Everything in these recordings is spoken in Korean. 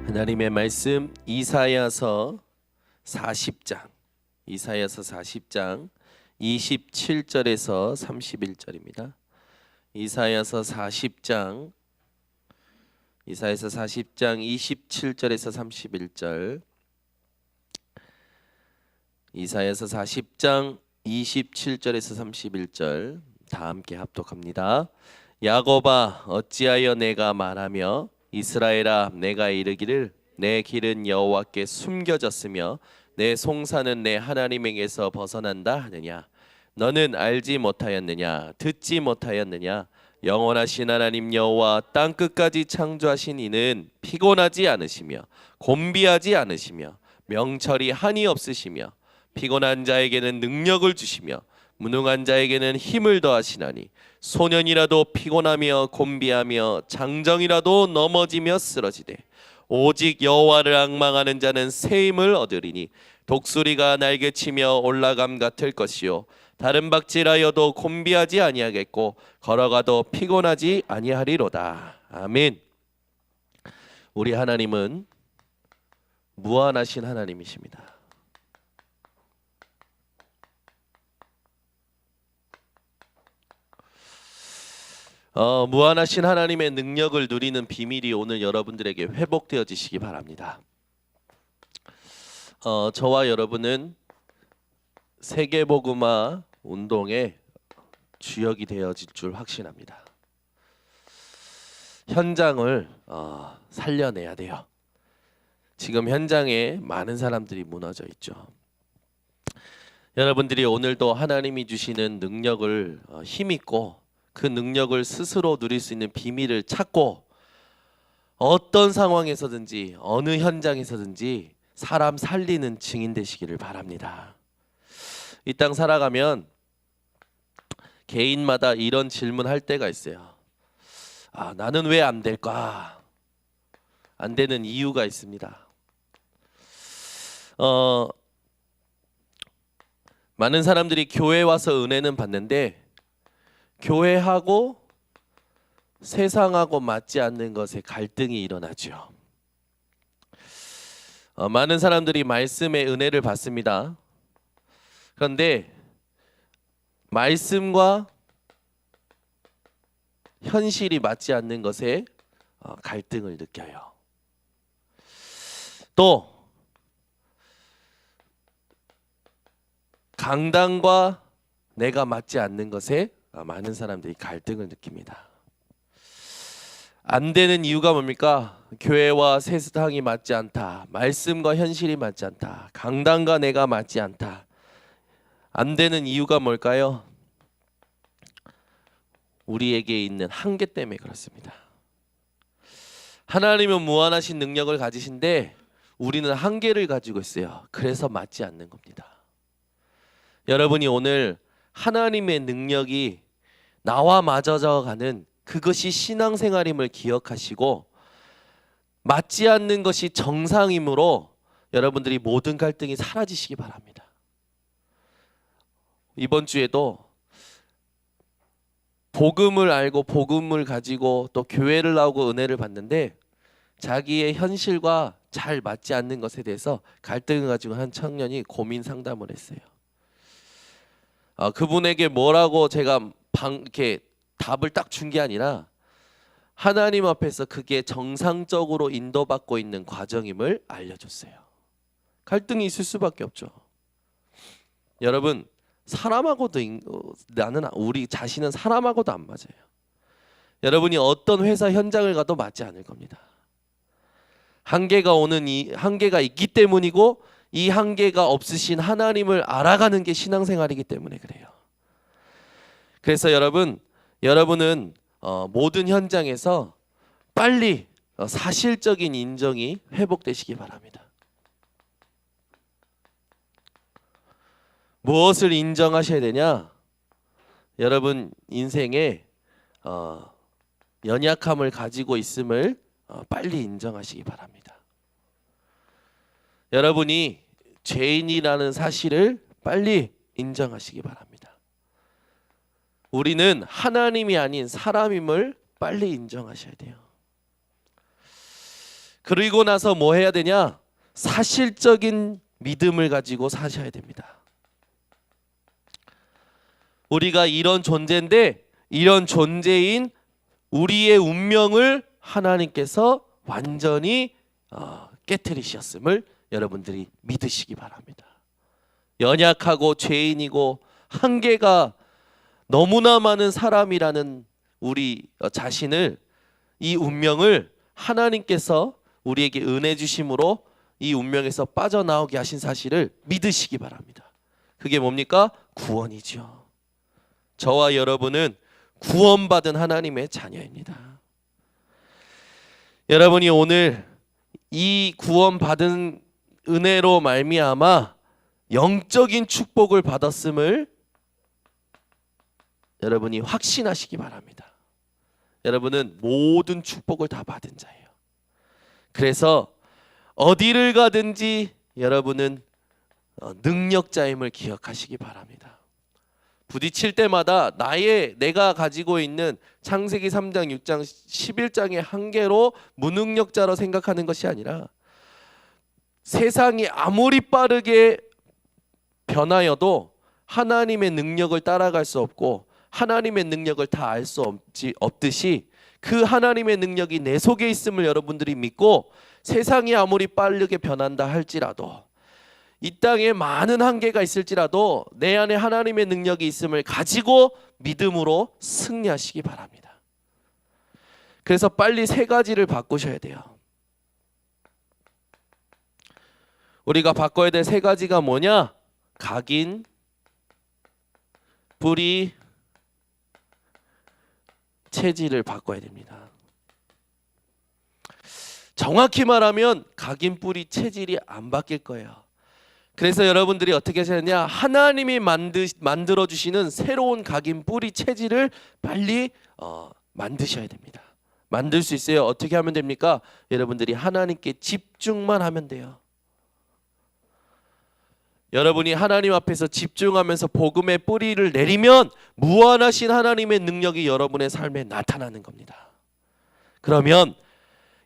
하나님의 말씀 이사야서 40장 27절에서 31절입니다. 이사야서 40장 27절에서 31절. 이사야서 40장 27절에서 31절 다 함께 합독합니다. 야곱아 어찌하여 내가 말하며 이스라엘아 내가 이르기를 내 길은 여호와께 숨겨졌으며 내 송사는 내 하나님에게서 벗어난다 하느냐. 너는 알지 못하였느냐 듣지 못하였느냐. 영원하신 하나님 여호와 땅끝까지 창조하신 이는 피곤하지 않으시며 곤비하지 않으시며 명철이 한이 없으시며 피곤한 자에게는 능력을 주시며 무능한 자에게는 힘을 더하시나니 소년이라도 피곤하며 곤비하며 장정이라도 넘어지며 쓰러지되 오직 여호와를 앙망하는 자는 새 힘을 얻으리니 독수리가 날개치며 올라감 같을 것이요 다른 박질하여도 곤비하지 아니하겠고 걸어가도 피곤하지 아니하리로다. 아멘. 우리 하나님은 무한하신 하나님이십니다. 무한하신 하나님의 능력을 누리는 비밀이 오늘 여러분들에게 회복되어지시기 바랍니다. 저와 여러분은 세계복음화 운동의 주역이 되어질 줄 확신합니다. 현장을 살려내야 돼요. 지금 현장에 많은 사람들이 무너져 있죠. 여러분들이 오늘도 하나님이 주시는 능력을 힘있고 그 능력을 스스로 누릴 수 있는 비밀을 찾고 어떤 상황에서든지 어느 현장에서든지 사람 살리는 증인 되시기를 바랍니다. 이 땅 살아가면 개인마다 이런 질문할 때가 있어요. 나는 왜 안 될까? 안 되는 이유가 있습니다. 많은 사람들이 교회 와서 은혜는 받는데 교회하고 세상하고 맞지 않는 것에 갈등이 일어나죠. 많은 사람들이 말씀의 은혜를 받습니다. 그런데 말씀과 현실이 맞지 않는 것에 갈등을 느껴요. 또 강단과 내가 맞지 않는 것에 많은 사람들이 갈등을 느낍니다. 안 되는 이유가 뭡니까? 교회와 세상이 맞지 않다. 말씀과 현실이 맞지 않다. 강단과 내가 맞지 않다. 안 되는 이유가 뭘까요? 우리에게 있는 한계 때문에 그렇습니다. 하나님은 무한하신 능력을 가지신데 우리는 한계를 가지고 있어요. 그래서 맞지 않는 겁니다. 여러분이 오늘 하나님의 능력이 나와 맞아져 가는 그것이 신앙생활임을 기억하시고 맞지 않는 것이 정상이므로 여러분들이 모든 갈등이 사라지시기 바랍니다. 이번 주에도 복음을 알고 복음을 가지고 또 교회를 나오고 은혜를 받는데 자기의 현실과 잘 맞지 않는 것에 대해서 갈등을 가지고 한 청년이 고민 상담을 했어요. 그분에게 뭐라고 제가 이렇게 답을 딱 준 게 아니라 하나님 앞에서 그게 정상적으로 인도받고 있는 과정임을 알려줬어요. 갈등이 있을 수밖에 없죠. 여러분 사람하고도 우리 자신은 사람하고도 안 맞아요. 여러분이 어떤 회사 현장을 가도 맞지 않을 겁니다. 한계가 있기 때문이고 이 한계가 없으신 하나님을 알아가는 게 신앙생활이기 때문에 그래요. 그래서 여러분은 모든 현장에서 빨리 사실적인 인정이 회복되시기 바랍니다. 무엇을 인정하셔야 되냐? 여러분 인생에 연약함을 가지고 있음을 빨리 인정하시기 바랍니다. 여러분이 죄인이라는 사실을 빨리 인정하시기 바랍니다. 우리는 하나님이 아닌 사람임을 빨리 인정하셔야 돼요. 그리고 나서 뭐 해야 되냐? 사실적인 믿음을 가지고 사셔야 됩니다. 우리가 이런 존재인데 이런 존재인 우리의 운명을 하나님께서 완전히 깨트리셨음을 여러분들이 믿으시기 바랍니다. 연약하고 죄인이고 한계가 너무나 많은 사람이라는 우리 자신을, 이 운명을 하나님께서 우리에게 은혜 주심으로 이 운명에서 빠져나오게 하신 사실을 믿으시기 바랍니다. 그게 뭡니까? 구원이죠. 저와 여러분은 구원받은 하나님의 자녀입니다. 여러분이 오늘 이 구원받은 은혜로 말미암아 영적인 축복을 받았음을 여러분이 확신하시기 바랍니다. 여러분은 모든 축복을 다 받은 자예요. 그래서 어디를 가든지 여러분은 능력자임을 기억하시기 바랍니다. 부딪힐 때마다 내가 가지고 있는 창세기 3장, 6장, 11장의 한계로 무능력자로 생각하는 것이 아니라 세상이 아무리 빠르게 변하여도 하나님의 능력을 따라갈 수 없고 하나님의 능력을 다 알 수 없듯이 그 하나님의 능력이 내 속에 있음을 여러분들이 믿고 세상이 아무리 빠르게 변한다 할지라도 이 땅에 많은 한계가 있을지라도 내 안에 하나님의 능력이 있음을 가지고 믿음으로 승리하시기 바랍니다. 그래서 빨리 세 가지를 바꾸셔야 돼요. 우리가 바꿔야 될 세 가지가 뭐냐? 각인, 뿌리, 체질을 바꿔야 됩니다. 정확히 말하면 각인, 뿌리, 체질이 안 바뀔 거예요. 그래서 여러분들이 어떻게 하시느냐? 하나님이 만들어 주시는 새로운 각인, 뿌리, 체질을 빨리 만드셔야 됩니다. 만들 수 있어요. 어떻게 하면 됩니까? 여러분들이 하나님께 집중만 하면 돼요. 여러분이 하나님 앞에서 집중하면서 복음의 뿌리를 내리면 무한하신 하나님의 능력이 여러분의 삶에 나타나는 겁니다. 그러면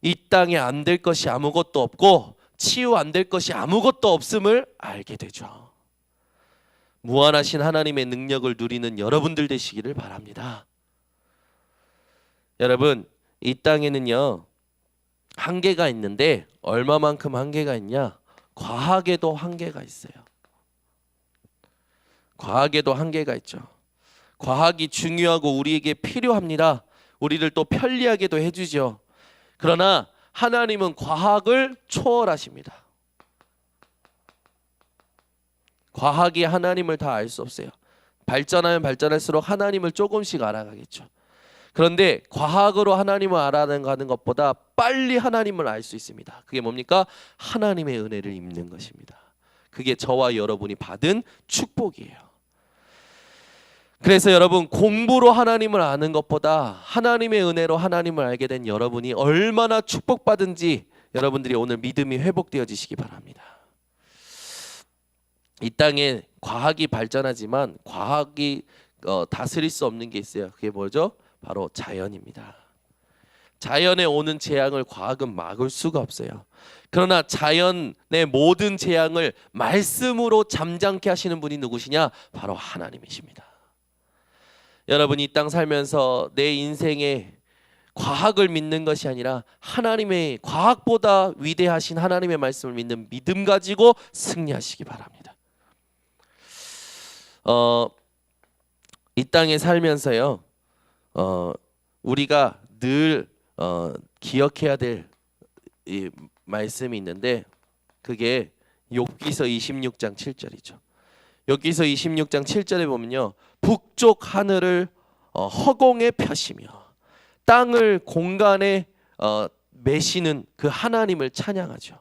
이 땅에 안 될 것이 아무것도 없고 치유 안 될 것이 아무것도 없음을 알게 되죠. 무한하신 하나님의 능력을 누리는 여러분들 되시기를 바랍니다. 여러분, 이 땅에는요 한계가 있는데 얼마만큼 한계가 있냐? 과학에도 한계가 있어요. 과학에도 한계가 있죠. 과학이 중요하고 우리에게 필요합니다. 우리를 또 편리하게도 해주죠. 그러나 하나님은 과학을 초월하십니다. 과학이 하나님을 다 알 수 없어요. 발전하면 발전할수록 하나님을 조금씩 알아가겠죠. 그런데 과학으로 하나님을 알아가는 것보다 빨리 하나님을 알 수 있습니다. 그게 뭡니까? 하나님의 은혜를 입는 것입니다. 그게 저와 여러분이 받은 축복이에요. 그래서 여러분, 공부로 하나님을 아는 것보다 하나님의 은혜로 하나님을 알게 된 여러분이 얼마나 축복받은지 여러분들이 오늘 믿음이 회복되어지시기 바랍니다. 이 땅에 과학이 발전하지만 과학이 다스릴 수 없는 게 있어요. 그게 뭐죠? 바로 자연입니다. 자연에 오는 재앙을 과학은 막을 수가 없어요. 그러나 자연의 모든 재앙을 말씀으로 잠잠케 하시는 분이 누구시냐? 바로 하나님이십니다. 여러분이 이 땅 살면서 내 인생에 과학을 믿는 것이 아니라 하나님의, 과학보다 위대하신 하나님의 말씀을 믿는 믿음 가지고 승리하시기 바랍니다. 이 땅에 살면서요 우리가 늘 기억해야 될 이 말씀이 있는데 그게 욥기서 26장 7절이죠. 욥기서 26장 7절에 보면요, 북쪽 하늘을 허공에 펴시며 땅을 공간에 메시는 그 하나님을 찬양하죠.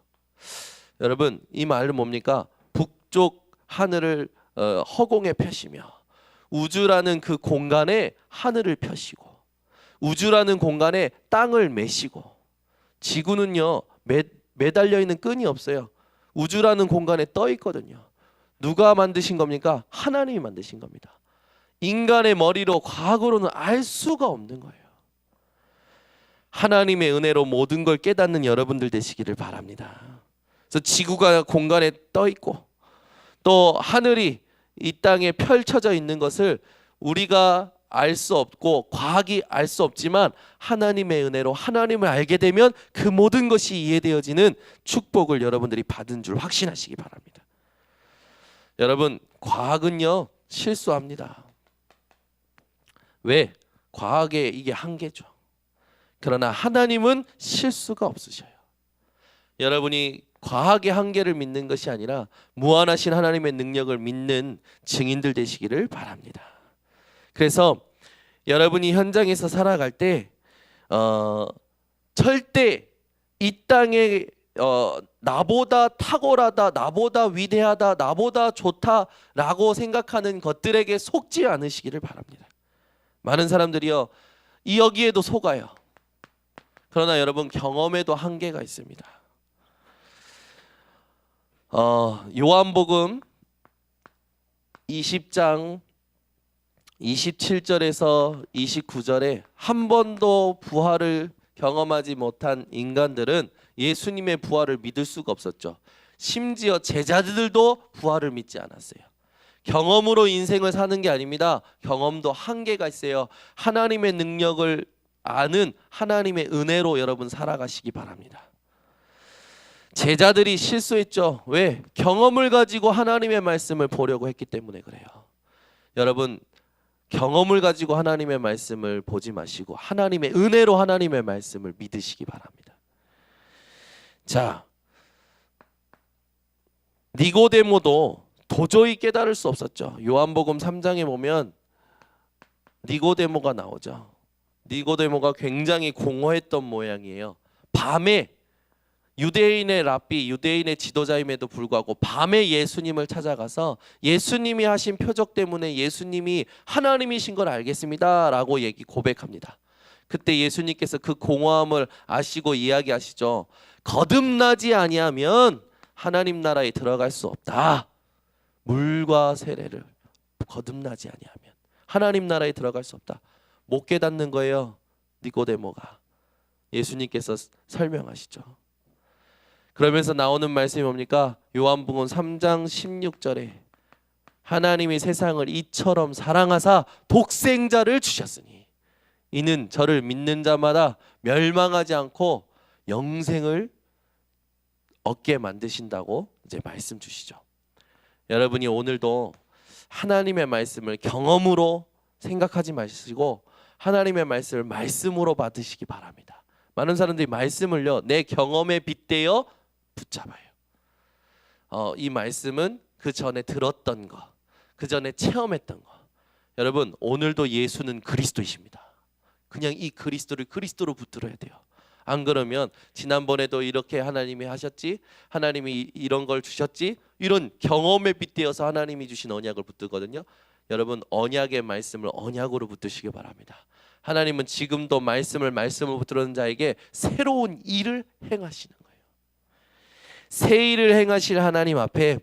여러분, 이 말은 뭡니까? 북쪽 하늘을 허공에 펴시며 우주라는 그 공간에 하늘을 펴시고 우주라는 공간에 땅을 메시고, 지구는요 매달려 있는 끈이 없어요. 우주라는 공간에 떠 있거든요. 누가 만드신 겁니까? 하나님이 만드신 겁니다. 인간의 머리로, 과학으로는 알 수가 없는 거예요. 하나님의 은혜로 모든 걸 깨닫는 여러분들 되시기를 바랍니다. 그래서 지구가 공간에 떠 있고 또 하늘이 이 땅에 펼쳐져 있는 것을 우리가 알 수 없고 과학이 알 수 없지만 하나님의 은혜로 하나님을 알게 되면 그 모든 것이 이해되어지는 축복을 여러분들이 받은 줄 확신하시기 바랍니다. 여러분, 과학은요 실수합니다. 왜? 과학의 이게 한계죠. 그러나 하나님은 실수가 없으셔요. 여러분이 과학의 한계를 믿는 것이 아니라 무한하신 하나님의 능력을 믿는 증인들 되시기를 바랍니다. 그래서 여러분이 현장에서 살아갈 때 절대 이 땅에 나보다 탁월하다, 나보다 위대하다, 나보다 좋다라고 생각하는 것들에게 속지 않으시기를 바랍니다. 많은 사람들이요 여기에도 속아요. 그러나 여러분, 경험에도 한계가 있습니다. 요한복음 20장 27절에서 29절에 한 번도 부활을 경험하지 못한 인간들은 예수님의 부활을 믿을 수가 없었죠. 심지어 제자들도 부활을 믿지 않았어요. 경험으로 인생을 사는 게 아닙니다. 경험도 한계가 있어요. 하나님의 능력을 아는 하나님의 은혜로 여러분 살아가시기 바랍니다. 제자들이 실수했죠. 왜? 경험을 가지고 하나님의 말씀을 보려고 했기 때문에 그래요. 여러분, 경험을 가지고 하나님의 말씀을 보지 마시고 하나님의 은혜로 하나님의 말씀을 믿으시기 바랍니다. 자, 니고데모도 도저히 깨달을 수 없었죠. 요한복음 3장에 보면 니고데모가 나오죠. 니고데모가 굉장히 공허했던 모양이에요. 밤에 유대인의 랍비, 유대인의 지도자임에도 불구하고 밤에 예수님을 찾아가서 예수님이 하신 표적 때문에 예수님이 하나님이신 걸 알겠습니다 라고 고백합니다. 그때 예수님께서 그 공허함을 아시고 이야기하시죠. 거듭나지 아니하면 하나님 나라에 들어갈 수 없다. 물과 세례를 거듭나지 아니하면 하나님 나라에 들어갈 수 없다. 못 깨닫는 거예요. 니고데모가. 예수님께서 설명하시죠. 그러면서 나오는 말씀이 뭡니까? 요한복음 3장 16절에 하나님이 세상을 이처럼 사랑하사 독생자를 주셨으니 이는 저를 믿는 자마다 멸망하지 않고 영생을 얻게 만드신다고 이제 말씀 주시죠. 여러분이 오늘도 하나님의 말씀을 경험으로 생각하지 마시고 하나님의 말씀을 말씀으로 받으시기 바랍니다. 많은 사람들이 말씀을요 내 경험에 빗대어 붙잡아요. 이 말씀은 그 전에 들었던 거, 그 전에 체험했던 거. 여러분, 오늘도 예수는 그리스도이십니다. 그냥 이 그리스도를 그리스도로 붙들어야 돼요. 안 그러면 지난번에도 이렇게 하나님이 하셨지, 하나님이 이런 걸 주셨지, 이런 경험에 빗대어서 하나님이 주신 언약을 붙들거든요. 여러분, 언약의 말씀을 언약으로 붙드시기 바랍니다. 하나님은 지금도 말씀을 붙들는 자에게 새로운 일을 행하시는 거예요. 새 일을 행하실 하나님 앞에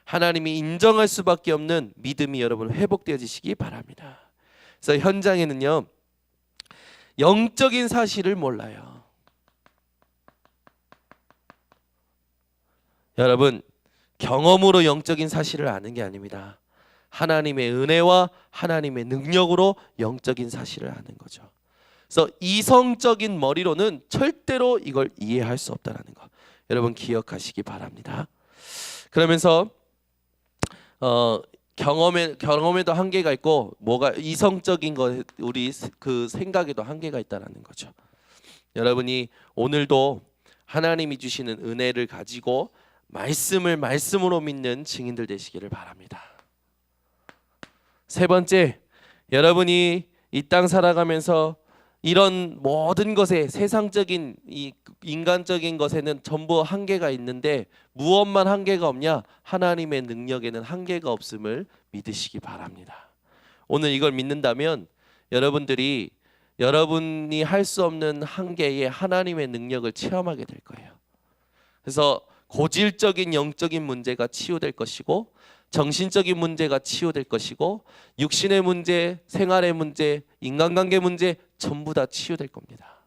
하나님이 인정할 수밖에 없는 믿음이 여러분 회복되어지시기 바랍니다. 그래서 현장에는요 영적인 사실을 몰라요. 여러분, 경험으로 영적인 사실을 아는 게 아닙니다. 하나님의 은혜와 하나님의 능력으로 영적인 사실을 아는 거죠. 그래서 이성적인 머리로는 절대로 이걸 이해할 수 없다는 거 여러분 기억하시기 바랍니다. 그러면서 경험에도 한계가 있고 뭐가 이성적인 거 우리 그 생각에도 한계가 있다는 거죠. 여러분이 오늘도 하나님이 주시는 은혜를 가지고 말씀을 말씀으로 믿는 증인들 되시기를 바랍니다. 세 번째, 여러분이 이 땅 살아가면서 이런 모든 것에 세상적인 이 인간적인 것에는 전부 한계가 있는데 무엇만 한계가 없냐? 하나님의 능력에는 한계가 없음을 믿으시기 바랍니다. 오늘 이걸 믿는다면 여러분들이 여러분이 할 수 없는 한계에 하나님의 능력을 체험하게 될 거예요. 그래서 고질적인 영적인 문제가 치유될 것이고 정신적인 문제가 치유될 것이고 육신의 문제, 생활의 문제, 인간관계 문제 전부 다 치유될 겁니다.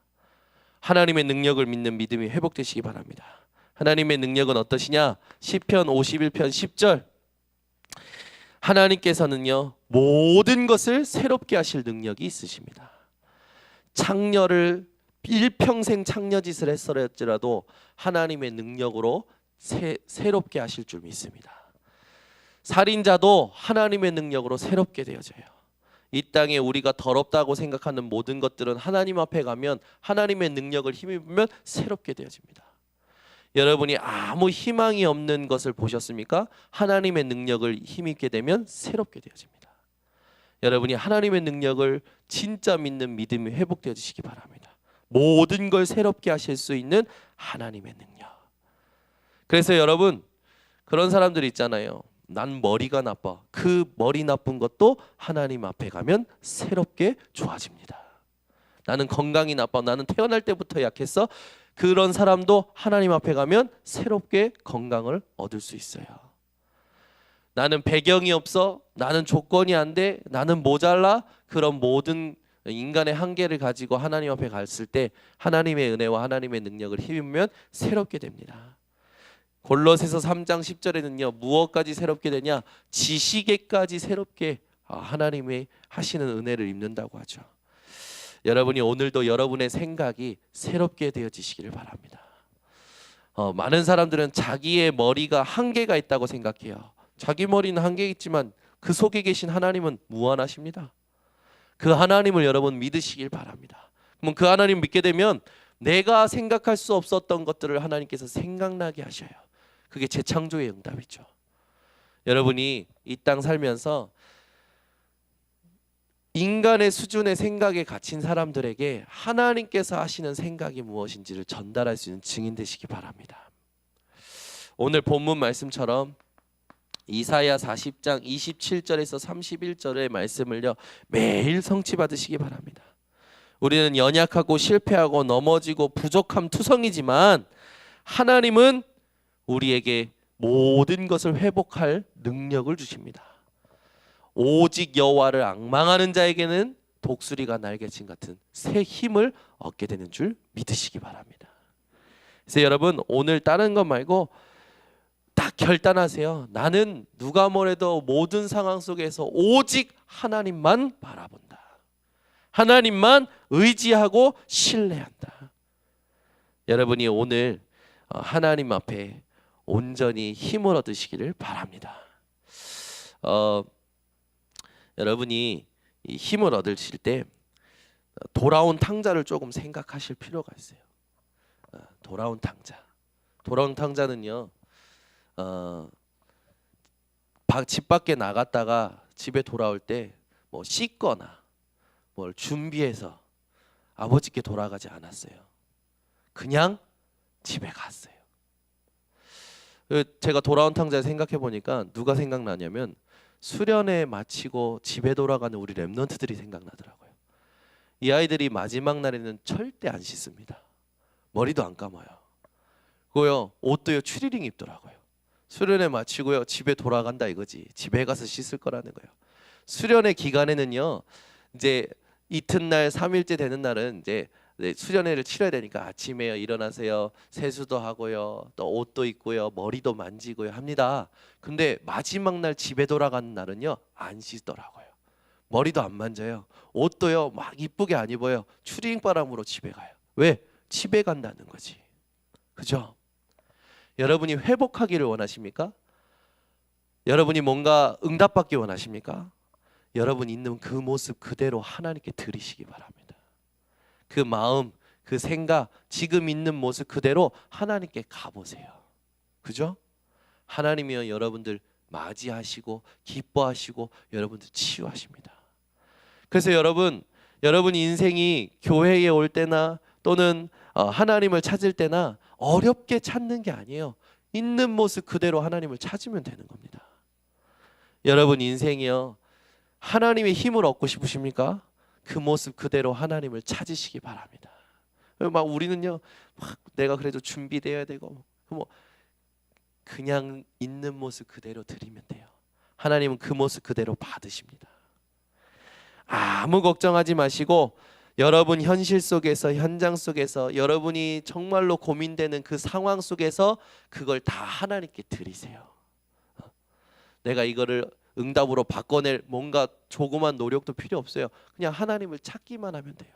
하나님의 능력을 믿는 믿음이 회복되시기 바랍니다. 하나님의 능력은 어떠시냐? 시편 51편 10절, 하나님께서는요 모든 것을 새롭게 하실 능력이 있으십니다. 창녀를 일평생 창녀짓을 했을지라도 하나님의 능력으로 새롭게 하실 줄 믿습니다. 살인자도 하나님의 능력으로 새롭게 되어져요. 이 땅에 우리가 더럽다고 생각하는 모든 것들은 하나님 앞에 가면 하나님의 능력을 힘입으면 새롭게 되어집니다. 여러분이 아무 희망이 없는 것을 보셨습니까? 하나님의 능력을 힘입게 되면 새롭게 되어집니다. 여러분이 하나님의 능력을 진짜 믿는 믿음이 회복되어지시기 바랍니다. 모든 걸 새롭게 하실 수 있는 하나님의 능력. 그래서 여러분, 그런 사람들이 있잖아요. 난 머리가 나빠. 그 머리 나쁜 것도 하나님 앞에 가면 새롭게 좋아집니다. 나는 건강이 나빠. 나는 태어날 때부터 약했어. 그런 사람도 하나님 앞에 가면 새롭게 건강을 얻을 수 있어요. 나는 배경이 없어. 나는 조건이 안 돼. 나는 모자라. 그런 모든 인간의 한계를 가지고 하나님 앞에 갔을 때 하나님의 은혜와 하나님의 능력을 힘입으면 새롭게 됩니다. 골로새서 3장 10절에는요 무엇까지 새롭게 되냐? 지식에까지 새롭게 하나님의 하시는 은혜를 입는다고 하죠. 여러분이 오늘도 여러분의 생각이 새롭게 되어지시기를 바랍니다. 많은 사람들은 자기의 머리가 한계가 있다고 생각해요. 자기 머리는 한계 있지만 그 속에 계신 하나님은 무한하십니다. 그 하나님을 여러분 믿으시길 바랍니다. 그럼 그 하나님 믿게 되면 내가 생각할 수 없었던 것들을 하나님께서 생각나게 하셔요. 그게 재창조의 응답이죠. 여러분이 이 땅 살면서 인간의 수준의 생각에 갇힌 사람들에게 하나님께서 하시는 생각이 무엇인지를 전달할 수 있는 증인 되시기 바랍니다. 오늘 본문 말씀처럼 이사야 40장 27절에서 31절의 말씀을요 매일 성취 받으시기 바랍니다. 우리는 연약하고 실패하고 넘어지고 부족함 투성이지만 하나님은 우리에게 모든 것을 회복할 능력을 주십니다. 오직 여호와를 앙망하는 자에게는 독수리가 날개친 같은 새 힘을 얻게 되는 줄 믿으시기 바랍니다. 그래서 여러분 오늘 다른 것 말고 딱 결단하세요. 나는 누가 뭐래도 모든 상황 속에서 오직 하나님만 바라본다. 하나님만 의지하고 신뢰한다. 여러분이 오늘 하나님 앞에 온전히 힘을 얻으시기를 바랍니다. 여러분이 이 힘을 얻으실 때 돌아온 탕자를 조금 생각하실 필요가 있어요. 돌아온 탕자. 돌아온 탕자는요. 집 밖에 나갔다가 집에 돌아올 때 뭐 씻거나 뭘 준비해서 아버지께 돌아가지 않았어요. 그냥 집에 갔어요. 제가 돌아온 탕자를 생각해 보니까 누가 생각나냐면 수련회 마치고 집에 돌아가는 우리 랩런트들이 생각나더라고요. 이 아이들이 마지막 날에는 절대 안 씻습니다. 머리도 안 감아요. 그고요 옷도요 추리링 입더라고요. 수련회 마치고요 집에 돌아간다 이거지. 집에 가서 씻을 거라는 거예요. 수련회 기간에는요 이제 이튿날 3일째 되는 날은 이제 수련회를 치러야 되니까 아침에 일어나세요. 세수도 하고요. 또 옷도 입고요. 머리도 만지고요 합니다. 근데 마지막 날 집에 돌아가는 날은요 안 씻더라고요. 머리도 안 만져요. 옷도요 막 이쁘게 안 입어요. 추리닝 바람으로 집에 가요. 왜? 집에 간다는 거지. 그죠? 여러분이 회복하기를 원하십니까? 여러분이 뭔가 응답받기 원하십니까? 여러분 있는 그 모습 그대로 하나님께 드리시기 바랍니다. 그 마음, 그 생각, 지금 있는 모습 그대로 하나님께 가보세요. 그죠? 하나님이요 여러분들 맞이하시고 기뻐하시고 여러분들 치유하십니다. 그래서 여러분 인생이 교회에 올 때나 또는 하나님을 찾을 때나 어렵게 찾는 게 아니에요. 있는 모습 그대로 하나님을 찾으면 되는 겁니다. 여러분 인생이요 하나님의 힘을 얻고 싶으십니까? 그 모습 그대로 하나님을 찾으시기 바랍니다. 막 우리는요 막 내가 그래도 준비되어야 되고 뭐 그냥 있는 모습 그대로 드리면 돼요. 하나님은 그 모습 그대로 받으십니다. 아무 걱정하지 마시고 여러분 현실 속에서, 현장 속에서, 여러분이 정말로 고민되는 그 상황 속에서 그걸 다 하나님께 드리세요. 내가 이거를 응답으로 바꿔낼 뭔가 조그만 노력도 필요 없어요. 그냥 하나님을 찾기만 하면 돼요.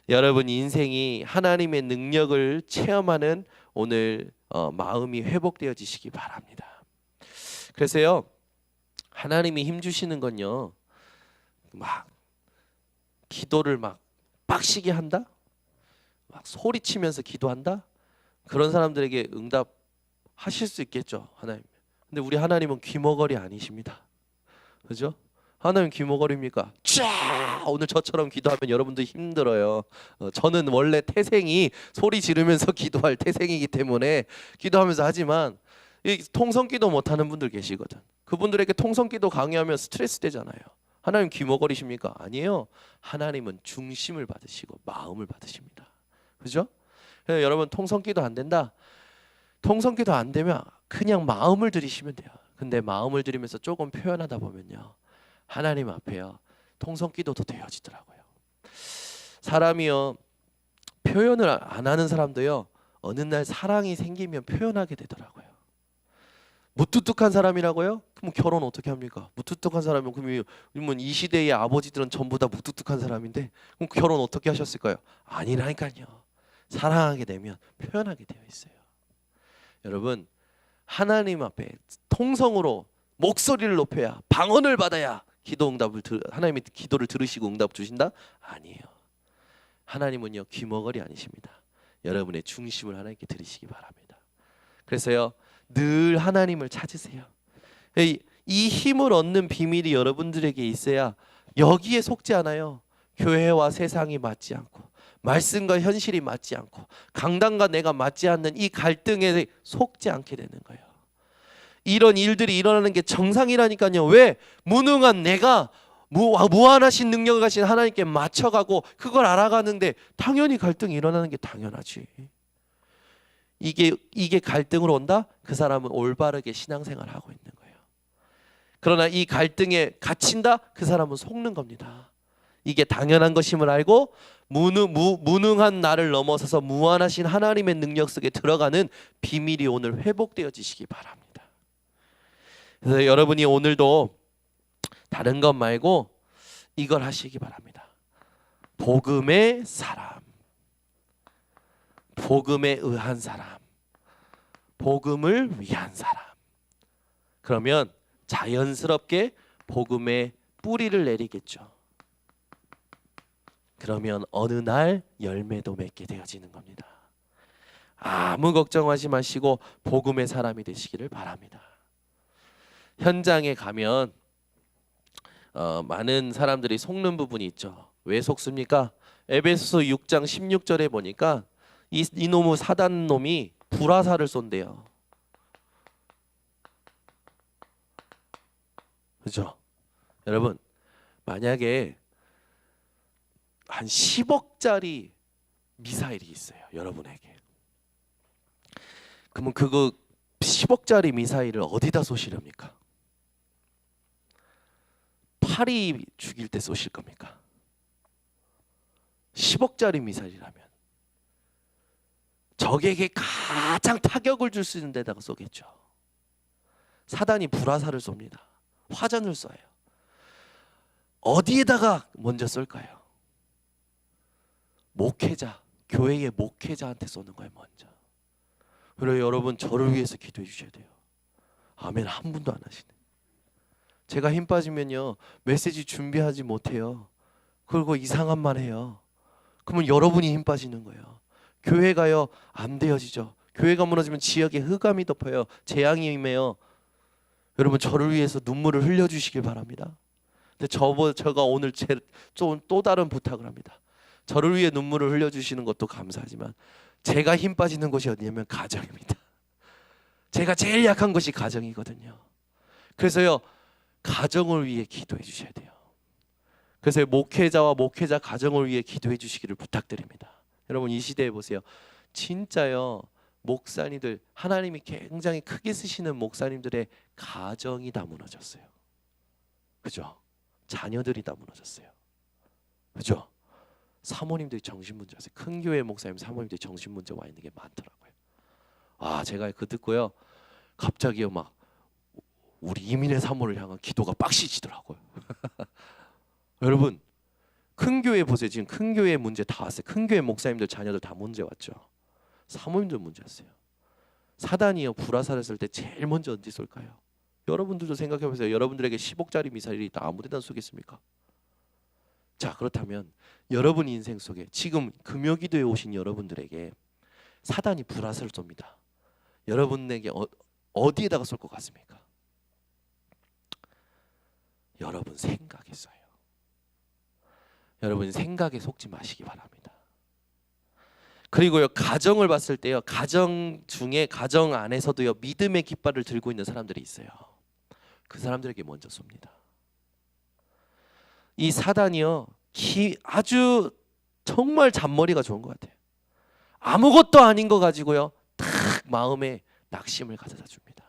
여러분 인생이 하나님의 능력을 체험하는 오늘 마음이 회복되어지시기 바랍니다. 그래서요, 하나님이 힘 주시는 건요, 막 기도를 막 빡시게 한다, 막 소리치면서 기도한다, 그런 사람들에게 응답하실 수 있겠죠, 하나님. 근데 우리 하나님은 귀머거리 아니십니다. 그죠? 하나님 귀머거리입니까? 쫙 오늘 저처럼 기도하면 여러분들 힘들어요. 저는 원래 태생이 소리 지르면서 기도할 태생이기 때문에 기도하면서 하지만 이 통성기도 못하는 분들 계시거든. 그분들에게 통성기도 강요하면 스트레스 되잖아요. 하나님 귀머거리십니까? 아니에요. 하나님은 중심을 받으시고 마음을 받으십니다. 그죠? 그래서 여러분 통성기도 안 된다. 통성기도 안 되면 그냥 마음을 들이시면 돼요. 근데 마음을 들이면서 조금 표현하다 보면요, 하나님 앞에요, 통성기도도 되어지더라고요. 사람이요, 표현을 안 하는 사람도요, 어느 날 사랑이 생기면 표현하게 되더라고요. 무뚝뚝한 사람이라고요? 그럼 결혼 어떻게 합니까? 무뚝뚝한 사람이면 그러면 이 시대의 아버지들은 전부 다 무뚝뚝한 사람인데 그럼 결혼 어떻게 하셨을까요? 아니라니까요. 사랑하게 되면 표현하게 되어 있어요. 여러분 하나님 앞에 통성으로 목소리를 높여야, 방언을 받아야 하나님의 기도를 들으시고 응답 주신다? 아니에요. 하나님은요 귀머거리 아니십니다. 여러분의 중심을 하나님께 드리시기 바랍니다. 그래서요 늘 하나님을 찾으세요. 이 힘을 얻는 비밀이 여러분들에게 있어야 여기에 속지 않아요. 교회와 세상이 맞지 않고, 말씀과 현실이 맞지 않고, 강단과 내가 맞지 않는 이 갈등에 속지 않게 되는 거예요. 이런 일들이 일어나는 게 정상이라니까요. 왜? 무능한 내가 무한하신 능력을 가신 하나님께 맞춰가고 그걸 알아가는데 당연히 갈등이 일어나는 게 당연하지. 이게 갈등으로 온다? 그 사람은 올바르게 신앙생활을 하고 있는 거예요. 그러나 이 갈등에 갇힌다? 그 사람은 속는 겁니다. 이게 당연한 것임을 알고 무능한 나를 넘어서서 무한하신 하나님의 능력 속에 들어가는 비밀이 오늘 회복되어지시기 바랍니다. 그래서 여러분이 오늘도 다른 것 말고 이걸 하시기 바랍니다. 복음의 사람, 복음에 의한 사람, 복음을 위한 사람. 그러면 자연스럽게 복음의 뿌리를 내리겠죠. 그러면 어느 날 열매도 맺게 되어지는 겁니다. 아무 걱정하지 마시고 복음의 사람이 되시기를 바랍니다. 현장에 가면 많은 사람들이 속는 부분이 있죠. 왜 속습니까? 에베소서 6장 16절에 보니까 이놈의 사단 놈이 불화살을 쏜대요. 그죠? 여러분 만약에 한 10억짜리 미사일이 있어요, 여러분에게. 그러면 그거 10억짜리 미사일을 어디다 쏘시렵니까? 파리 죽일 때 쏘실 겁니까? 10억짜리 미사일이라면 적에게 가장 타격을 줄 수 있는 데다가 쏘겠죠. 사단이 불화살을 쏩니다. 화전을 쏴요. 어디에다가 먼저 쏠까요? 목회자, 교회의 목회자한테 쏘는 거예요, 먼저. 그리고 여러분 저를 위해서 기도해 주셔야 돼요. 아멘 한 분도 안 하시네. 제가 힘 빠지면요 메시지 준비하지 못해요. 그리고 이상한 말 해요. 그러면 여러분이 힘 빠지는 거예요. 교회가요 안 되어지죠. 교회가 무너지면 지역에 흑암이 덮어요. 재앙이 임해요. 여러분 저를 위해서 눈물을 흘려주시길 바랍니다. 근데 제가 오늘 또 다른 부탁을 합니다. 저를 위해 눈물을 흘려주시는 것도 감사하지만 제가 힘 빠지는 곳이 어디냐면 가정입니다. 제가 제일 약한 것이 가정이거든요. 그래서요 가정을 위해 기도해 주셔야 돼요. 그래서 목회자와 목회자 가정을 위해 기도해 주시기를 부탁드립니다. 여러분 이 시대에 보세요. 진짜요 목사님들, 하나님이 굉장히 크게 쓰시는 목사님들의 가정이 다 무너졌어요. 그죠? 자녀들이 다 무너졌어요. 그죠? 사모님들이 정신 문제 왔어요. 큰 교회 목사님 사모님들이 정신 문제 와 있는 게 많더라고요. 아, 제가 그 듣고요. 갑자기요 막 우리 이민의 사모를 향한 기도가 빡시지더라고요. 여러분, 큰 교회 보세요. 지금 큰 교회 문제 다 왔어요. 큰 교회 목사님들 자녀들 다 문제 왔죠. 사모님들 문제 왔어요. 사단이요 불화살을 쏠 때 제일 먼저 어디 쏠까요? 여러분들도 생각해 보세요. 여러분들에게 10억짜리 미사일이 있다 아무 데나 쏘겠습니까? 자, 그렇다면 여러분 인생 속에 지금 금요기도에 오신 여러분들에게 사단이 불화살을 쏩니다. 여러분에게 어디에다가 쏠 것 같습니까? 여러분 생각에 쏴요. 여러분 생각에 속지 마시기 바랍니다. 그리고요 가정을 봤을 때요 가정 중에 가정 안에서도요 믿음의 깃발을 들고 있는 사람들이 있어요. 그 사람들에게 먼저 쏩니다. 이 사단이요 아주 정말 잔머리가 좋은 것 같아요. 아무것도 아닌 거 가지고요 탁 마음에 낙심을 가져다 줍니다.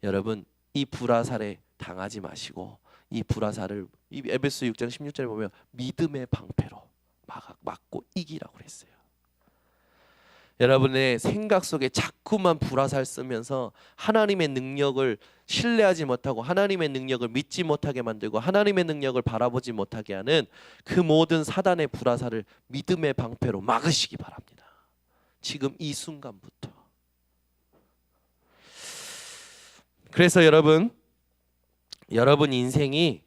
여러분 이 불화살에 당하지 마시고 이 불화살을 이 에베소 6장 16절에 보면 믿음의 방패로 막고 이기라고 그랬어요. 여러분의 생각 속에 자꾸만 불화살 쓰면서 하나님의 능력을 신뢰하지 못하고 하나님의 능력을 믿지 못하게 만들고 하나님의 능력을 바라보지 못하게 하는 그 모든 사단의 불화살을 믿음의 방패로 막으시기 바랍니다. 지금 이 순간부터. 그래서 여러분 인생이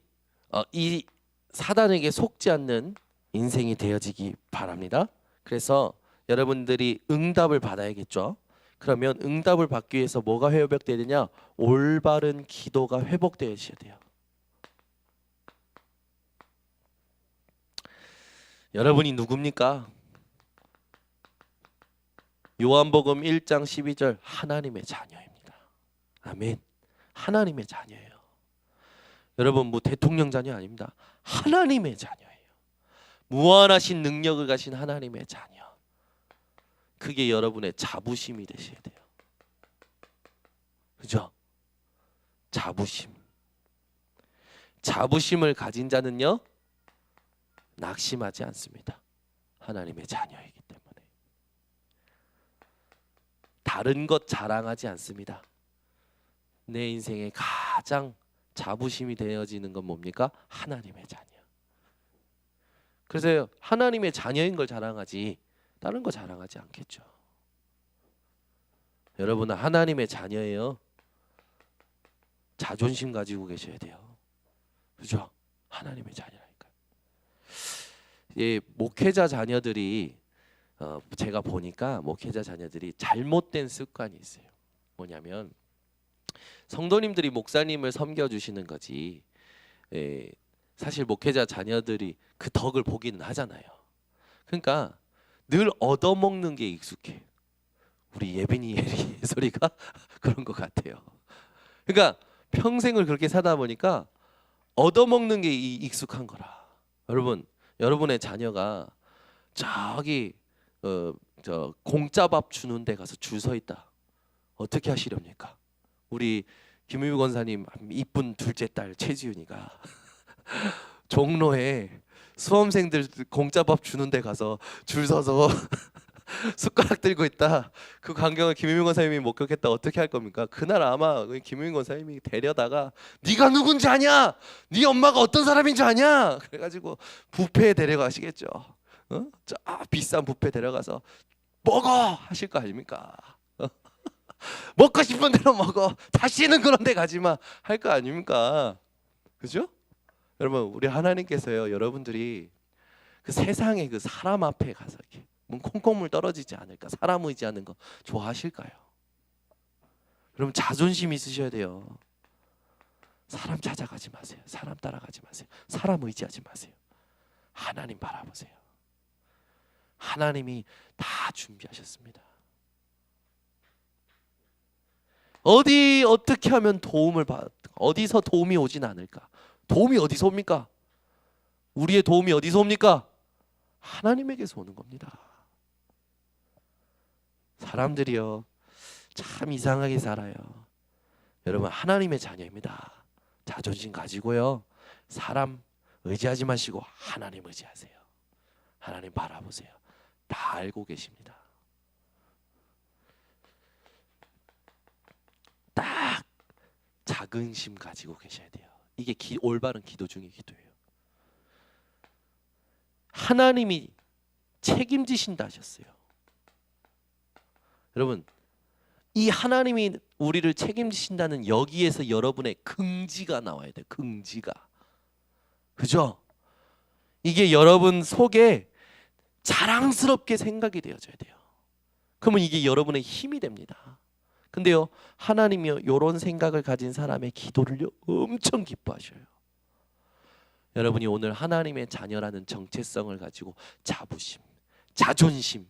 이 사단에게 속지 않는 인생이 되어지기 바랍니다. 그래서 여러분들이 응답을 받아야겠죠. 그러면 응답을 받기 위해서 뭐가 회복되어야 되냐? 올바른 기도가 회복되어야 돼요. 여러분이 누굽니까? 요한복음 1장 12절 하나님의 자녀입니다. 아멘. 하나님의 자녀예요. 여러분 뭐 대통령 자녀 아닙니다. 하나님의 자녀예요. 무한하신 능력을 가신 하나님의 자녀. 그게 여러분의 자부심이 되셔야 돼요. 그죠? 자부심을 가진 자는요 낙심하지 않습니다. 하나님의 자녀이기 때문에. 다른 것 자랑하지 않습니다. 내 인생의 가장 자부심이 되어지는 건 뭡니까? 하나님의 자녀. 그래서 하나님의 자녀인 걸 자랑하지 다른 거 자랑하지 않겠죠. 여러분은 하나님의 자녀예요. 자존심 가지고 계셔야 돼요. 그죠? 하나님의 자녀라니까요. 예, 목회자 자녀들이 제가 보니까 목회자 자녀들이 잘못된 습관이 있어요. 뭐냐면 성도님들이 목사님을 섬겨주시는 거지. 예, 사실 목회자 자녀들이 그 덕을 보기는 하잖아요. 그러니까 늘 얻어먹는 게 익숙해. 우리 예빈이 예리 소리가 그런 것 같아요. 그러니까 평생을 그렇게 사다 보니까 얻어먹는 게 익숙한 거라. 여러분, 여러분의 자녀가 저기 저 공짜밥 주는 데 가서 줄 서 있다. 어떻게 하시렵니까? 우리 김유미 권사님 이쁜 둘째 딸 최지윤이가 종로에 수험생들 공짜밥 주는 데 가서 줄 서서 숟가락 들고 있다. 그 광경을 김유민 권사님이 목격했다. 어떻게 할 겁니까? 그날 아마 김유민 권사님이 데려다가 네가 누군지 아냐? 네 엄마가 어떤 사람인지 아냐? 그래가지고 뷔페에 데려가시겠죠. 저 비싼 뷔페 데려가서 먹어 하실 거 아닙니까? 먹고 싶은 대로 먹어. 다시는 그런 데 가지 마 할 거 아닙니까? 그죠? 여러분 우리 하나님께서요 여러분들이 그 세상에 그 사람 앞에 가서 이렇게 콩콩물 떨어지지 않을까? 사람 의지하는 거 좋아하실까요? 여러분 자존심 있으셔야 돼요. 사람 찾아가지 마세요. 사람 따라가지 마세요. 사람 의지하지 마세요. 하나님 바라보세요. 하나님이 다 준비하셨습니다. 어떻게 하면 어디서 도움이 오진 않을까? 도움이 어디서 옵니까? 우리의 도움이 어디서 옵니까? 하나님에게서 오는 겁니다. 사람들이요 참 이상하게 살아요. 여러분 하나님의 자녀입니다. 자존심 가지고요 사람 의지하지 마시고 하나님 의지하세요. 하나님 바라보세요. 다 알고 계십니다. 딱 자긍심 가지고 계셔야 돼요. 이게 올바른 기도 중의 기도예요. 하나님이 책임지신다 하셨어요. 여러분, 이 하나님이 우리를 책임지신다는 여기에서 여러분의 긍지가 나와야 돼요. 긍지가. 그죠? 이게 여러분 속에 자랑스럽게 생각이 되어져야 돼요. 그러면 이게 여러분의 힘이 됩니다. 근데요, 하나님이요, 이런 생각을 가진 사람의 기도를요 엄청 기뻐하셔요. 여러분이 오늘 하나님의 자녀라는 정체성을 가지고 자부심, 자존심,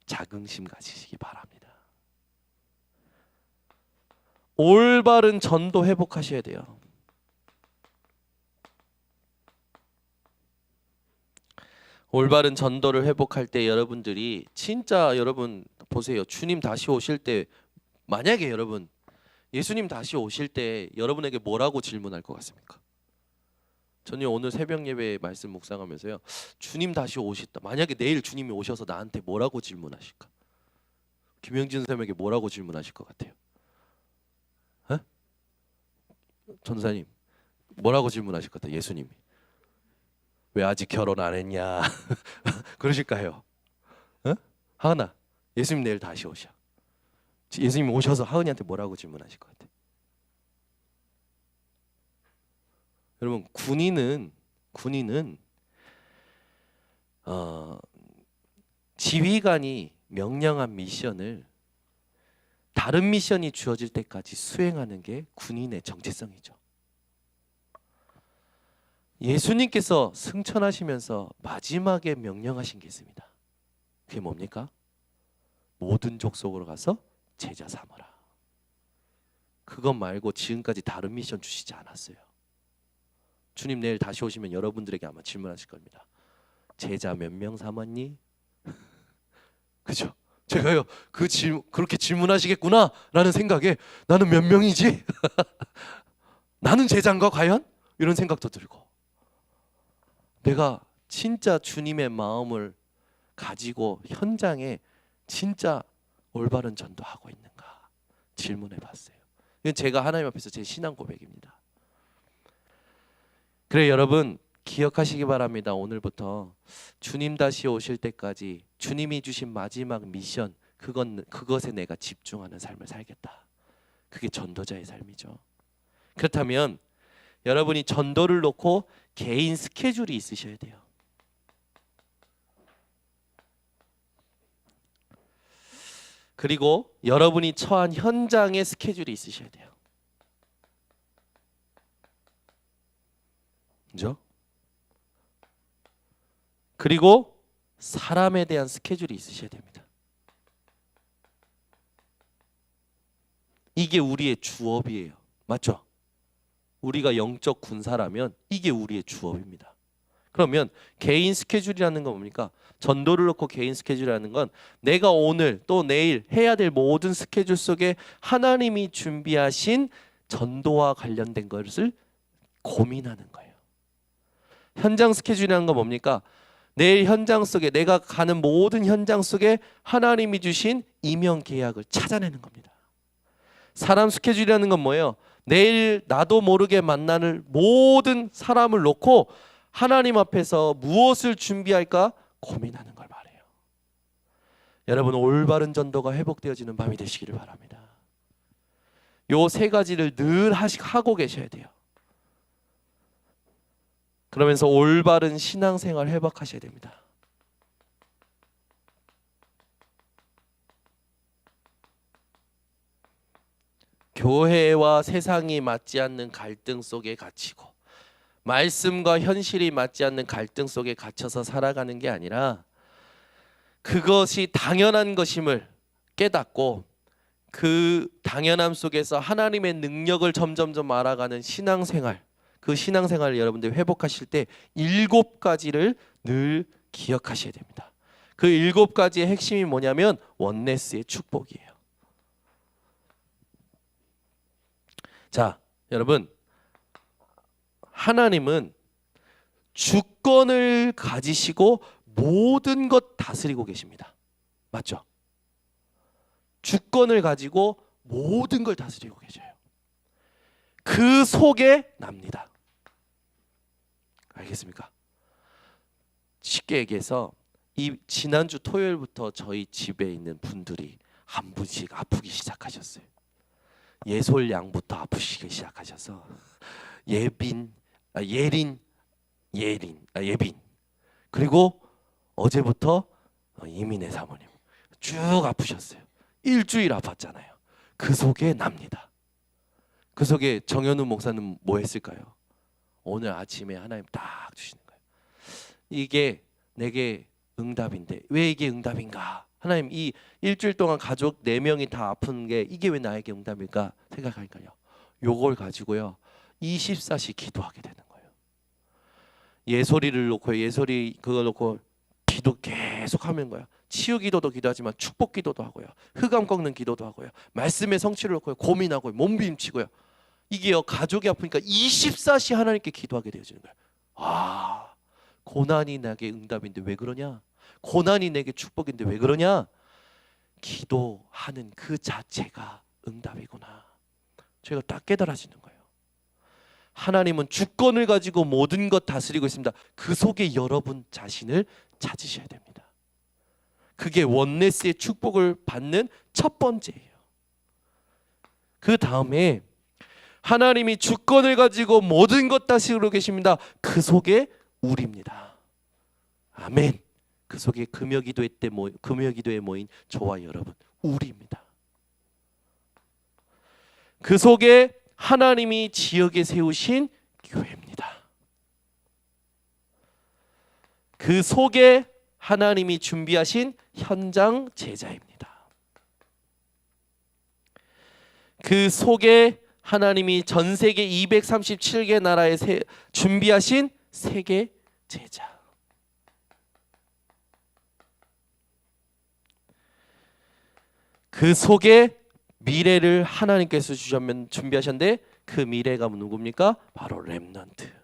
자긍심 가지시기 바랍니다. 올바른 전도 회복하셔야 돼요. 올바른 전도를 회복할 때 여러분들이 진짜 여러분 보세요. 주님 다시 오실 때 만약에 여러분 예수님 다시 오실 때 여러분에게 뭐라고 질문할 것 같습니까? 저는 오늘 새벽 예배 말씀 묵상하면서요. 주님 다시 오셨다. 만약에 내일 주님이 오셔서 나한테 뭐라고 질문하실까? 김영진 선생님에게 뭐라고 질문하실 것 같아요? 에? 전사님 뭐라고 질문하실 것 같아요? 예수님이 왜 아직 결혼 안 했냐? 그러실까요? 에? 하은아, 예수님 내일 다시 오셔. 예수님 오셔서 하은이한테 뭐라고 질문하실 것 같아요? 여러분 군인은 지휘관이 명령한 미션을 다른 미션이 주어질 때까지 수행하는 게 군인의 정체성이죠. 예수님께서 승천하시면서 마지막에 명령하신 게 있습니다. 그게 뭡니까? 모든 족속으로 가서 제자 삼으라. 그것 말고 지금까지 다른 미션 주시지 않았어요. 주님 내일 다시 오시면 여러분들에게 아마 질문하실 겁니다. 제자 몇 명 삼았니? 그죠? 제가요 그렇게 질문하시겠구나 라는 생각에 나는 몇 명이지? 나는 제자인가 과연? 이런 생각도 들고 내가 진짜 주님의 마음을 가지고 현장에 진짜 올바른 전도하고 있는가 질문해 봤어요. 이건 제가 하나님 앞에서 제 신앙 고백입니다. 그래 여러분 기억하시기 바랍니다. 오늘부터 주님 다시 오실 때까지 주님이 주신 마지막 미션 그것에 내가 집중하는 삶을 살겠다. 그게 전도자의 삶이죠. 그렇다면 여러분이 전도를 놓고 개인 스케줄이 있으셔야 돼요. 그리고 여러분이 처한 현장의 스케줄이 있으셔야 돼요. 그죠? 그리고 사람에 대한 스케줄이 있으셔야 됩니다. 이게 우리의 주업이에요. 맞죠? 우리가 영적 군사라면 이게 우리의 주업입니다. 그러면 개인 스케줄이라는 건 뭡니까? 전도를 놓고 개인 스케줄이라는 건 내가 오늘 또 내일 해야 될 모든 스케줄 속에 하나님이 준비하신 전도와 관련된 것을 고민하는 거예요. 현장 스케줄이라는 건 뭡니까? 내일 현장 속에 내가 가는 모든 현장 속에 하나님이 주신 임용 계약을 찾아내는 겁니다. 사람 스케줄이라는 건 뭐예요? 내일 나도 모르게 만나는 모든 사람을 놓고 하나님 앞에서 무엇을 준비할까 고민하는 걸 말해요. 여러분 올바른 전도가 회복되어지는 밤이 되시기를 바랍니다. 요 세 가지를 늘 하고 계셔야 돼요. 그러면서 올바른 신앙생활 회복하셔야 됩니다. 교회와 세상이 맞지 않는 갈등 속에 갇히고 말씀과 현실이 맞지 않는 갈등 속에 갇혀서 살아가는 게 아니라 그것이 당연한 것임을 깨닫고 그 당연함 속에서 하나님의 능력을 점점점 알아가는 신앙생활, 그 신앙생활을 여러분들이 회복하실 때 7가지를 늘 기억하셔야 됩니다. 그 7가지의 핵심이 뭐냐면 원네스의 축복이에요. 자, 여러분 하나님은 주권을 가지시고 모든 것 다스리고 계십니다. 맞죠? 주권을 가지고 모든 걸 다스리고 계셔요. 그 속에 납니다. 알겠습니까? 쉽게 얘기해서 이 지난주 토요일부터 저희 집에 있는 분들이 한 분씩 아프기 시작하셨어요. 예솔 양부터 아프시기 시작하셔서 예빈, 그리고 어제부터 이민혜 사모님 쭉 아프셨어요. 일주일 아팠잖아요. 그 속에 납니다. 그 속에 정현우 목사는 뭐 했을까요? 오늘 아침에 하나님 딱 주시는 거예요. 이게 내게 응답인데 왜 이게 응답인가? 하나님 이 일주일 동안 가족 4명이 다 아픈 게 이게 왜 나에게 응답일까 생각하니까요. 요걸 가지고요 24시 기도하게 되는 거예요. 예솔이를 놓고 예솔이 그거 놓고 기도 계속 하는 거예요. 치유 기도도 기도하지만 축복 기도도 하고요. 흑암 꺾는 기도도 하고요. 말씀의 성취를 놓고 고민하고 몸부림치고요. 이게요 가족이 아프니까 24시 하나님께 기도하게 되어지는 거예요. 아, 고난이 나에게 응답인데 왜 그러냐? 고난이 내게 축복인데 왜 그러냐? 기도하는 그 자체가 응답이구나. 저희가 딱 깨달아지는 거예요. 하나님은 주권을 가지고 모든 것 다스리고 있습니다. 그 속에 여러분 자신을 찾으셔야 됩니다. 그게 원네스의 축복을 받는 첫 번째예요. 그 다음에 하나님이 주권을 가지고 모든 것 다스리고 계십니다. 그 속에 우리입니다. 아멘. 그 속에 금요기도에 모인 저와 여러분 우리입니다. 그 속에 하나님이 지역에 세우신 교회입니다. 그 속에 하나님이 준비하신 현장 제자입니다. 그 속에 하나님이 전 세계 237개 나라에 준비하신 세계 제자. 그 속에 미래를 하나님께서 준비하셨는데 그 미래가 누굽니까? 바로 렘넌트.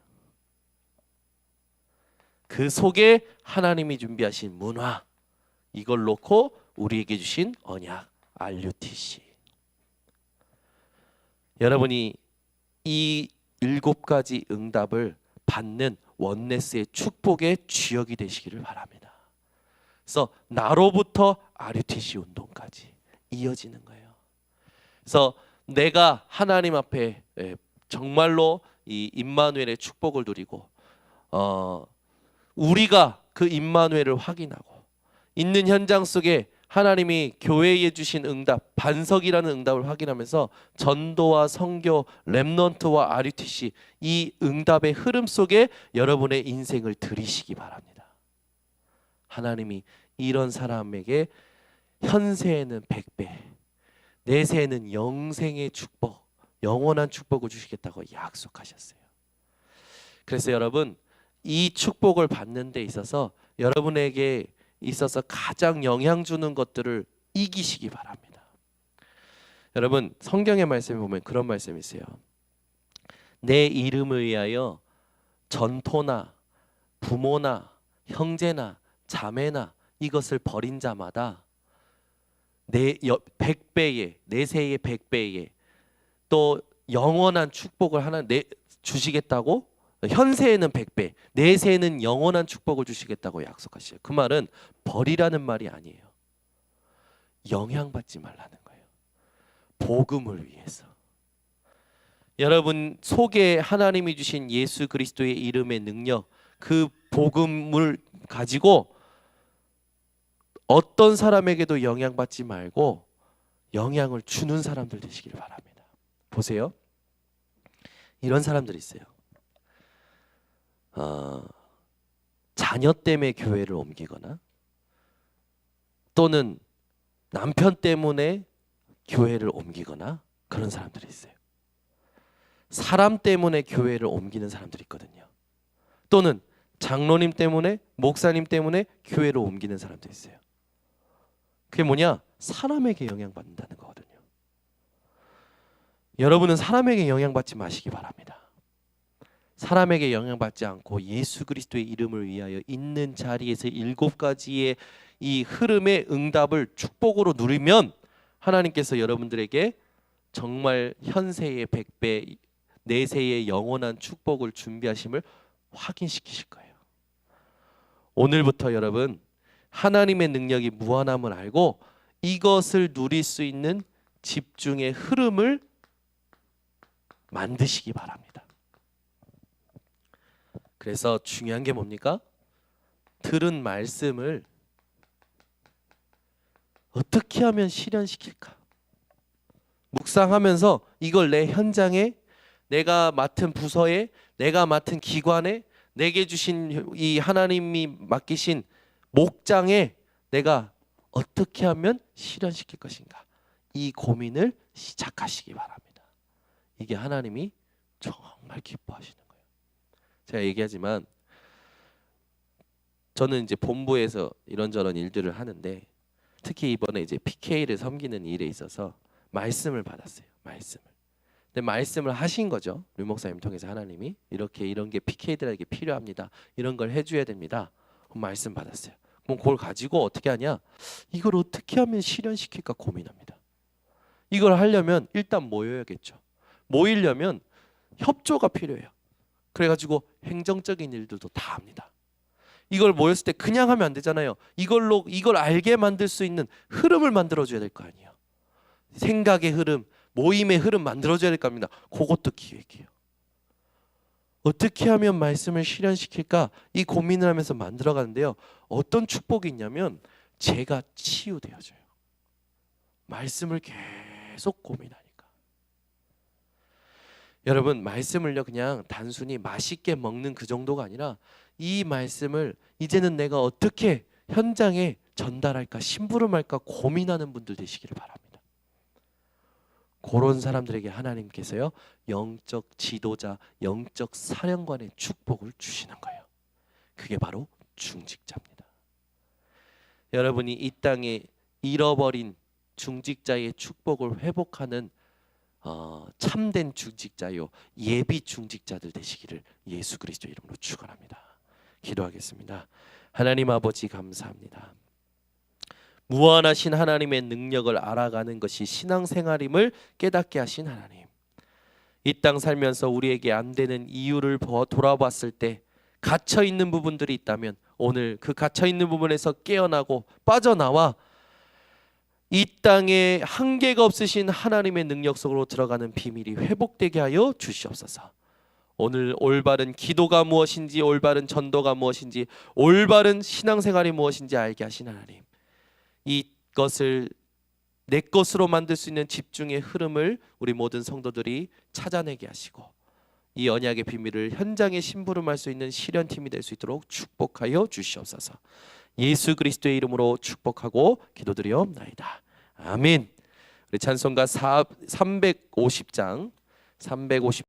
그 속에 하나님이 준비하신 문화, 이걸 놓고 우리에게 주신 언약 RUTC. 여러분이 이 7가지 응답을 받는 원네스의 축복의 주역이 되시기를 바랍니다. 그래서 나로부터 RUTC 운동까지 이어지는 거예요. 그래서 내가 하나님 앞에 정말로 이 임마누엘의 축복을 누리고 우리가 그 임마누엘을 확인하고 있는 현장 속에 하나님이 교회에 주신 응답, 반석이라는 응답을 확인하면서 전도와 선교, 렘넌트와 RUTC 이 응답의 흐름 속에 여러분의 인생을 들이시기 바랍니다. 하나님이 이런 사람에게 현세에는 100배, 내세에는 영생의 축복, 영원한 축복을 주시겠다고 약속하셨어요. 그래서 여러분 이 축복을 받는 데 있어서 여러분에게 있어서 가장 영향 주는 것들을 이기시기 바랍니다. 여러분 성경의 말씀에 보면 그런 말씀이 있어요. 내 이름을 위하여 전토나 부모나 형제나 자매나 이것을 버린 자마다 내 100배에 내세의 100배에 또 영원한 축복을 하나 주시겠다고, 현세에는 100배, 내세에는 영원한 축복을 주시겠다고 약속하시죠. 그 말은 버리라는 말이 아니에요. 영향받지 말라는 거예요. 복음을 위해서. 여러분 속에 하나님이 주신 예수 그리스도의 이름의 능력, 그 복음을 가지고 어떤 사람에게도 영향받지 말고 영향을 주는 사람들 되시기를 바랍니다. 보세요. 이런 사람들이 있어요. 자녀 때문에 교회를 옮기거나 또는 남편 때문에 교회를 옮기거나 그런 사람들이 있어요. 사람 때문에 교회를 옮기는 사람들이 있거든요. 또는 장로님 때문에, 목사님 때문에 교회를 옮기는 사람들이 있어요. 그게 뭐냐? 사람에게 영향받는다는 거거든요. 여러분은 사람에게 영향받지 마시기 바랍니다. 사람에게 영향받지 않고 예수 그리스도의 이름을 위하여 있는 자리에서 7가지의 이 흐름의 응답을 축복으로 누리면 하나님께서 여러분들에게 정말 현세의 100배, 내세의 영원한 축복을 준비하심을 확인시키실 거예요. 오늘부터 여러분 하나님의 능력이 무한함을 알고 이것을 누릴 수 있는 집중의 흐름을 만드시기 바랍니다. 그래서 중요한 게 뭡니까? 들은 말씀을 어떻게 하면 실현시킬까? 묵상하면서 이걸 내 현장에, 내가 맡은 부서에, 내가 맡은 기관에, 내게 주신 이 하나님이 맡기신 목장에 내가 어떻게 하면 실현시킬 것인가? 이 고민을 시작하시기 바랍니다. 이게 하나님이 정말 기뻐하시는 거예요. 제가 얘기하지만 저는 이제 본부에서 이런저런 일들을 하는데 특히 이번에 이제 PK를 섬기는 일에 있어서 말씀을 받았어요. 근데 말씀을 하신 거죠. 류 목사님 통해서 하나님이 이렇게 이런 게 PK들에게 필요합니다. 이런 걸 해줘야 됩니다. 말씀 받았어요. 그럼 그걸 가지고 어떻게 하냐? 이걸 어떻게 하면 실현시킬까 고민합니다. 이걸 하려면 일단 모여야겠죠. 모이려면 협조가 필요해요. 그래가지고 행정적인 일들도 다 합니다. 이걸 모였을 때 그냥 하면 안 되잖아요. 이걸 알게 만들 수 있는 흐름을 만들어줘야 될 거 아니에요. 생각의 흐름, 모임의 흐름 만들어줘야 될 겁니다. 그것도 기획이에요. 어떻게 하면 말씀을 실현시킬까? 이 고민을 하면서 만들어가는데요. 어떤 축복이 있냐면 제가 치유되어져요. 말씀을 계속 고민하니까. 여러분 말씀을요 그냥 단순히 맛있게 먹는 그 정도가 아니라 이 말씀을 이제는 내가 어떻게 현장에 전달할까 심부름할까 고민하는 분들 되시기를 바랍니다. 그런 사람들에게 하나님께서요 영적 지도자, 영적 사령관의 축복을 주시는 거예요. 그게 바로 중직자입니다. 여러분이 이 땅에 잃어버린 중직자의 축복을 회복하는 참된 중직자요 예비 중직자들 되시기를 예수 그리스도 이름으로 축원합니다. 기도하겠습니다. 하나님 아버지 감사합니다. 무한하신 하나님의 능력을 알아가는 것이 신앙생활임을 깨닫게 하신 하나님. 이 땅 살면서 우리에게 안 되는 이유를 돌아봤을 때 갇혀있는 부분들이 있다면 오늘 그 갇혀있는 부분에서 깨어나고 빠져나와 이 땅에 한계가 없으신 하나님의 능력 속으로 들어가는 비밀이 회복되게 하여 주시옵소서. 오늘 올바른 기도가 무엇인지, 올바른 전도가 무엇인지, 올바른 신앙생활이 무엇인지 알게 하신 하나님, 이것을 내 것으로 만들 수 있는 집중의 흐름을 우리 모든 성도들이 찾아내게 하시고 이 언약의 비밀을 현장에 심부름할 수 있는 실현팀이 될 수 있도록 축복하여 주시옵소서. 예수 그리스도의 이름으로 축복하고 기도드리옵나이다. 아멘. 우리 찬송가 350장 350